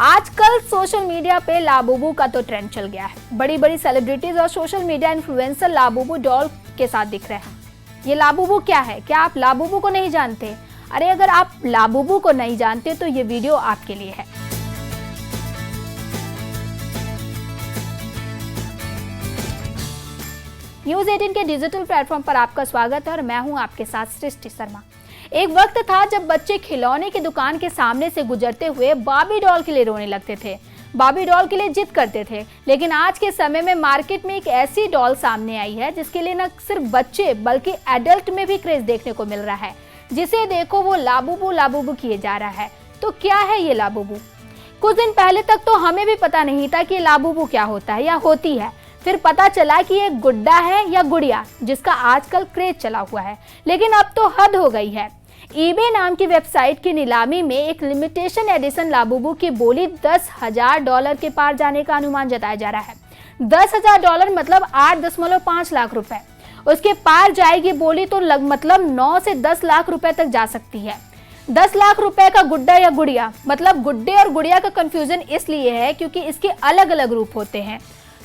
आजकल social media पे Labubu का तो ट्रेंड चल गया है। बड़ी बड़ी सेलिब्रिटीज और social media influencer Labubu doll के साथ दिख रहे हैं। ये लाबूबू क्या है? क्या आप लाबूबू को नहीं जानते? अरे अगर आप लाबूबू को नहीं जानते तो ये वीडियो आपके लिए है। न्यूज़ 18 के डिजिटल प्लेटफॉर्म पर आपका स्वागत है और मैं हूं आपके साथ सृष्टि शर्मा। एक वक्त था जब बच्चे खिलौने की दुकान के सामने से गुजरते हुए बार्बी डॉल के लिए रोने लगते थे, बार्बी डॉल के लिए जिद करते थे। लेकिन आज के समय में मार्केट में एक ऐसी डॉल सामने आई है जिसके लिए न सिर्फ बच्चे बल्कि एडल्ट में भी क्रेज देखने को मिल रहा है। जिसे देखो वो लाबूबू लाबूबू किए जा रहा है। तो क्या है ये लाबूबू? कुछ दिन पहले तक तो हमें भी पता नहीं था कि लाबूबू क्या होता है या होती है। फिर पता चला कि ये गुड्डा है या गुड़िया, जिसका आजकल क्रेज चला हुआ है। लेकिन अब तो हद हो गई है। ईबे नाम की वेबसाइट की नीलामी में एक लिमिटेशन एडिशन लाबूबू की बोली $10,000 के पार जाने का अनुमान जताया जा रहा है। $10,000 मतलब 8.5 लाख रुपए। उसके पार जाएगी बोली तो मतलब 9 से 10 लाख रुपए तक जा सकती है। 10 लाख रुपए का गुड्डा या गुड़िया, मतलब गुड्डे और गुड़िया का कंफ्यूजन इसलिए है क्योंकि इसके अलग अलग रूप होते हैं।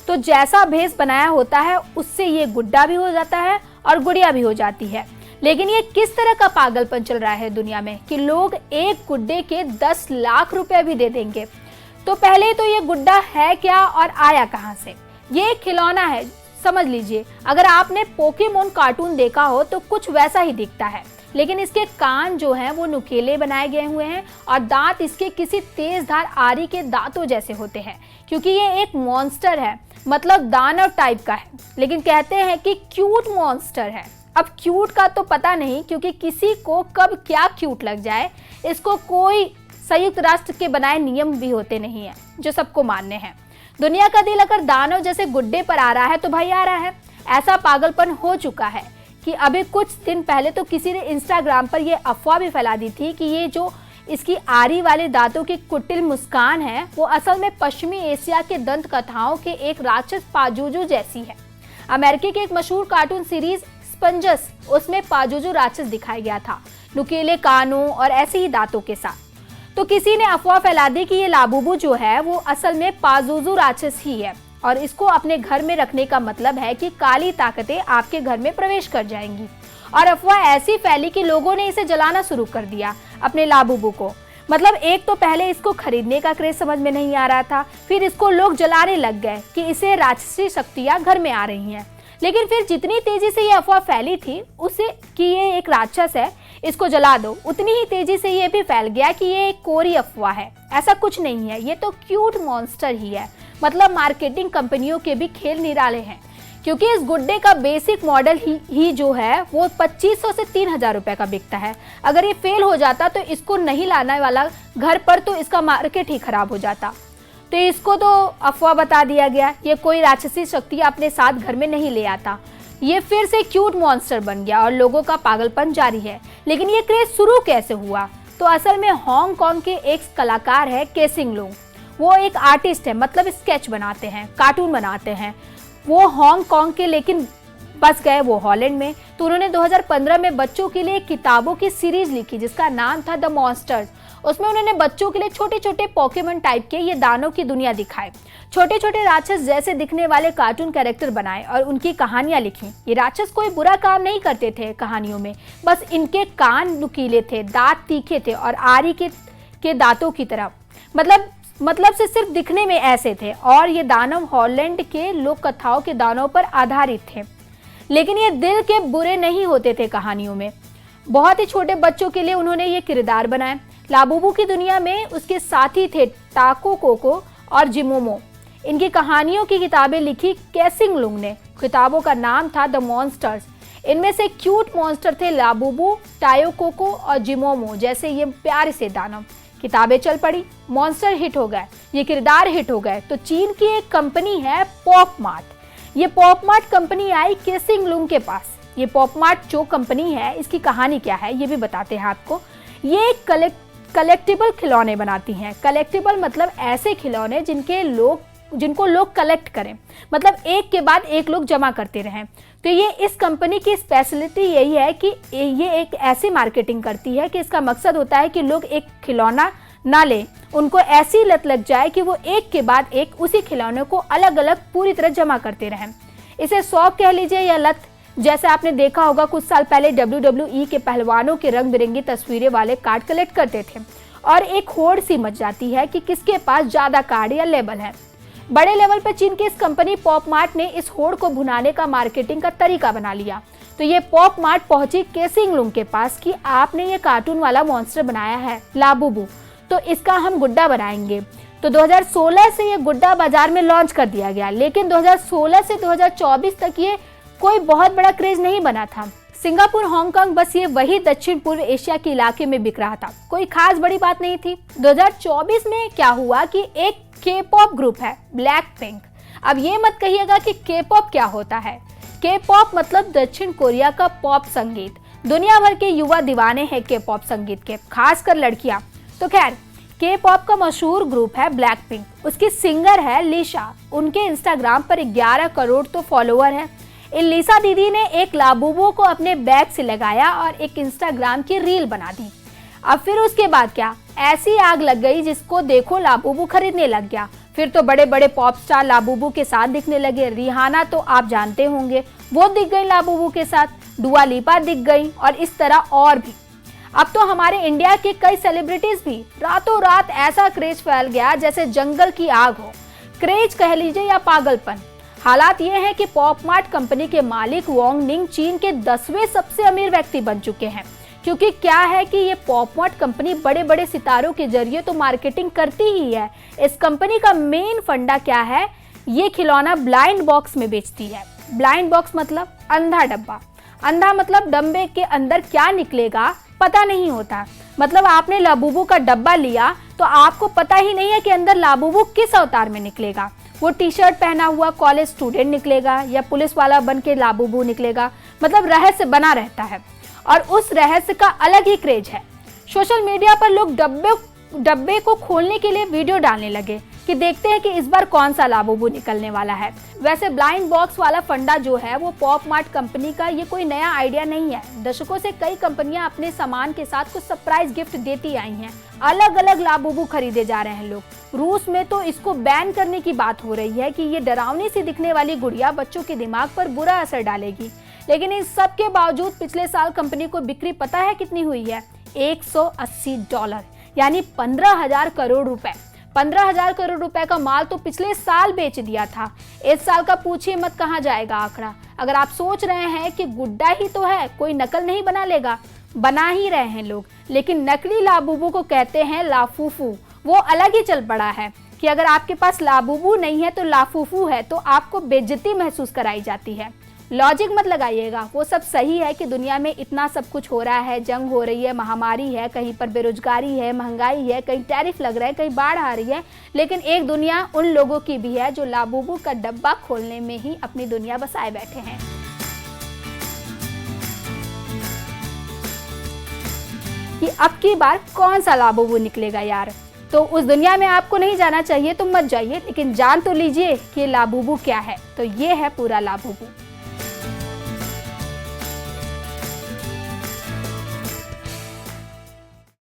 तो जैसा भेस बनाया होता है उससे ये गुड्डा भी हो जाता है और गुड़िया भी हो जाती है। लेकिन ये किस तरह का पागलपन चल रहा है दुनिया में कि लोग एक गुड्डे के 10 लाख रुपए भी दे देंगे। तो पहले तो ये गुड्डा है क्या और आया कहां से? ये एक खिलौना है, समझ लीजिए। अगर आपने पोकेमोन कार्टून देखा हो तो कुछ वैसा ही दिखता है, लेकिन इसके कान जो हैं वो नुकीले बनाए गए हुए हैं और दांत इसके किसी तेजधार आरी के दांतों जैसे होते हैं, क्योंकि ये एक मॉन्स्टर है, मतलब दानव टाइप का है। लेकिन कहते हैं कि क्यूट मॉन्स्टर है। अब क्यूट का तो पता नहीं, क्योंकि किसी को कब क्या क्यूट लग जाए इसको कोई संयुक्त राष्ट्र के बनाए नियम भी होते नहीं है जो सबको मानने हैं। दुनिया का दिल अगर दानव जैसे गुड्डे पर आ रहा है तो भाई आ रहा है। ऐसा पागलपन हो चुका है कि अभी कुछ दिन पहले तो किसी ने इंस्टाग्राम पर यह अफवाह भी फैला दी थी कि ये जो इसकी आरी वाले दांतों की कुटिल मुस्कान है वो असल में पश्चिमी एशिया के दंत कथाओं के एक राक्षस पाजुजू जैसी है। अमेरिकी के एक मशहूर कार्टून सीरीज स्पंजस, उसमें पाजुजू राक्षस दिखाया गया था, नुकीले कानों और ऐसे ही दांतों के साथ। तो किसी ने अफवाह फैला दी कि ये लाबूबू जो है वो असल में पाजुजू राक्षस ही है और इसको अपने घर में रखने का मतलब है कि काली ताकतें आपके घर में प्रवेश कर जाएंगी। और अफवाह ऐसी फैली कि लोगों ने इसे जलाना शुरू कर दिया, अपने लाबूबू को। मतलब एक तो पहले इसको खरीदने का क्रेज समझ में नहीं आ रहा था, फिर इसको लोग जलाने लग गए कि इसे राक्षसी शक्तियां घर में आ रही हैं। लेकिन फिर जितनी तेजी से ये अफवाह फैली थी उसे कि ये एक राक्षस है, इसको जला दो, उतनी ही तेजी से ये भी फैल गया कि ये एक कोरी अफवाह है, ऐसा कुछ नहीं है, ये तो क्यूट मॉन्स्टर ही है। मतलब मार्केटिंग कंपनियों के भी खेल निराले हैं, क्योंकि इस गुड्डे का बेसिक मॉडल ही जो है वो 2500 से 3000 रुपए का बिकता है। अगर ये फेल हो जाता तो इसको नहीं लाने वाला घर पर तो इसका मार्केट ही खराब हो जाता। तो इसको तो अफवाह बता दिया गया, ये कोई राक्षसी शक्ति अपने साथ घर में नहीं ले आता। ये फिर से क्यूट मॉन्स्टर बन गया और लोगों का पागलपन जारी है। लेकिन ये क्रेज शुरू कैसे हुआ? तो असल में हांगकांग के एक कलाकार है केसिंग लुंग। वो एक आर्टिस्ट है, मतलब स्केच बनाते हैं, कार्टून बनाते हैं। वो हांगकांग के लेकिन बस गए वो हॉलैंड में। तो उन्होंने 2015 में बच्चों के लिए किताबों की सीरीज लिखी जिसका नाम था द मॉन्स्टर्स। उसमें उन्होंने बच्चों के लिए छोटे छोटे पोकेमॉन टाइप के ये दानों की दुनिया दिखाए, छोटे छोटे राक्षस जैसे दिखने वाले कार्टून कैरेक्टर बनाए और उनकी कहानियां लिखी। ये राक्षस कोई बुरा काम नहीं करते थे कहानियों में, बस इनके कान नुकीले थे, दांत तीखे थे और आरी के दांतों की तरह, मतलब से सिर्फ दिखने में ऐसे थे। और ये दानव हॉलैंड के लोक कथाओं के दानों पर आधारित थे। लेकिन ये दिल के बुरे नहीं होते थे कहानियों में। बहुत ही छोटे बच्चों के लिए उन्होंने ये किरदार बनाए। लाबूबू की दुनिया में उसके साथी थे टाको कोको और जिमोमो। इनकी कहानियों की किताबें लिखी केसिंग लुंग ने। किताबों का नाम था द मॉन्स्टर्स। इनमें से क्यूट मॉन्स्टर थे लाबूबू, टायो कोको और जिमोमो जैसे ये प्यारे से दानव। किताबें चल पड़ी, मॉन्स्टर हिट हो गए, ये किरदार हिट हो गए। तो चीन की एक कंपनी है पॉप मार्ट। ये पॉप मार्ट कंपनी आई केसिंग लुंग के पास। ये पॉप मार्ट जो कंपनी है इसकी कहानी क्या है ये भी बताते हैं आपको। ये एक कलेक्टिबल खिलौने बनाती हैं। कलेक्टिबल मतलब ऐसे खिलौने जिनको लोग कलेक्ट करें, मतलब एक के बाद एक लोग जमा करते रहें। तो ये इस कंपनी की स्पेशलिटी यही है कि ये एक ऐसी मार्केटिंग करती है कि इसका मकसद होता है कि लोग एक खिलौना ना ले, उनको ऐसी लत लग जाए कि वो एक के बाद एक उसी खिलौने को अलग अलग पूरी तरह जमा करते रहें। इसे शौक कह लीजिए या लत। जैसे आपने देखा होगा कुछ साल पहले WWE के पहलवानों के रंग बिरंगी तस्वीरें वाले कार्ड कलेक्ट करते थे और एक होड़ सी मच जाती है कि किसके पास ज्यादा कार्ड या लेबल है। बड़े लेवल पर चीन की इस कंपनी पॉप मार्ट ने इस होड़ को भुनाने का मार्केटिंग का तरीका बना लिया। तो ये पॉप मार्ट पहुंची केसिंग लुंग के पास कि आपने ये कार्टून वाला मॉन्स्टर बनाया है लाबूबू, तो इसका हम गुड्डा बनाएंगे। तो 2016 से ये गुड्डा बाजार में लॉन्च कर दिया गया, लेकिन 2016 से 2024 तक ये कोई बहुत बड़ा क्रेज नहीं बना था। सिंगापुर, हांगकांग, बस ये वही दक्षिण पूर्व एशिया के इलाके में बिक रहा था, कोई खास बड़ी बात नहीं थी। 2024 में क्या हुआ कि एक के पॉप ग्रुप है ब्लैक पिंक। अब ये मत कहिएगा कि के पॉप क्या होता है। के पॉप मतलब दक्षिण कोरिया का पॉप संगीत। दुनिया भर के युवा दीवाने हैं के पॉप संगीत के, खासकर लड़कियां। तो खैर, के पॉप का मशहूर ग्रुप है ब्लैक पिंक। उसकी सिंगर है लिशा। उनके इंस्टाग्राम पर 11 करोड़ तो फॉलोअर है। इन लिसा दीदी ने एक लाबूबू को अपने बैग से लगाया और एक इंस्टाग्राम की रील बना दी। अब फिर उसके बाद क्या, ऐसी आग लग गई जिसको देखो लाबूबू खरीदने लग गया। फिर तो बड़े बड़े पॉप स्टार लाबूबू के साथ दिखने लगे। रिहाना तो आप जानते होंगे, वो दिख गई लाबूबू के साथ। दुआ लिपा दिख गई और इस तरह और भी। अब तो हमारे इंडिया के कई सेलिब्रिटीज भी रातों रात ऐसा क्रेज फैल गया जैसे जंगल की आग हो। क्रेज कह लीजिए या पागलपन। हालात ये है कि पॉप मार्ट कंपनी के मालिक वोंग निंग चीन के 10वें सबसे अमीर व्यक्ति बन चुके हैं। क्योंकि क्या है कि ये पॉप मार्ट कंपनी बड़े बड़े सितारों के जरिए तो मार्केटिंग करती ही है। इस कंपनी का मेन फंडा क्या है, ये खिलौना ब्लाइंड बॉक्स में बेचती है। ब्लाइंड बॉक्स मतलब अंधा डब्बा। अंधा मतलब डब्बे के अंदर क्या निकलेगा पता नहीं होता। मतलब आपने लाबूबू का डब्बा लिया तो आपको पता ही नहीं है कि अंदर लाबूबू किस अवतार में निकलेगा। वो टी शर्ट पहना हुआ कॉलेज स्टूडेंट निकलेगा या पुलिस वाला बन के लाबूबू निकलेगा। मतलब रहस्य बना रहता है और उस रहस्य का अलग ही क्रेज है। सोशल मीडिया पर लोग डब्बे को खोलने के लिए वीडियो डालने लगे कि देखते हैं कि इस बार कौन सा लाबूबू निकलने वाला है। वैसे ब्लाइंड बॉक्स वाला फंडा जो है वो पॉप मार्ट कंपनी का ये कोई नया आइडिया नहीं है। दशकों से कई कंपनियां अपने सामान के साथ कुछ सरप्राइज गिफ्ट देती आई हैं। अलग अलग लाबूबू खरीदे जा रहे हैं लोग। रूस में तो इसको बैन करने की बात हो रही है कि ये डरावनी सी दिखने वाली गुड़िया बच्चों के दिमाग पर बुरा असर डालेगी। लेकिन इन सब के बावजूद पिछले साल कंपनी को बिक्री पता है कितनी हुई है, $180, यानी 15,000 करोड़ रुपए। 15,000 करोड़ रुपए का माल तो पिछले साल बेच दिया था। इस साल का पूछिए मत कहाँ जाएगा आंकड़ा। अगर आप सोच रहे हैं कि गुड्डा ही तो है, कोई नकल नहीं बना लेगा, बना ही रहे हैं लोग। लेकिन नकली लाबूबू को कहते हैं लाफूफू। वो अलग ही चल पड़ा है कि अगर आपके पास लाबूबू नहीं है तो लाफूफू है, तो आपको बेइज्जती महसूस कराई जाती है। लॉजिक मत लगाइएगा, वो सब सही है कि दुनिया में इतना सब कुछ हो रहा है, जंग हो रही है, महामारी है, कहीं पर बेरोजगारी है, महंगाई है, कहीं टैरिफ लग रहा है, कहीं बाढ़ आ रही है। लेकिन एक दुनिया उन लोगों की भी है जो लाबूबू का डब्बा खोलने में ही अपनी दुनिया बसाए बैठे हैं। कि अब की बार कौन सा लाबूबू निकलेगा यार। तो उस दुनिया में आपको नहीं जाना चाहिए तो मत जाइए, लेकिन जान तो लीजिए कि लाबूबू क्या है। तो ये है पूरा लाबूबू।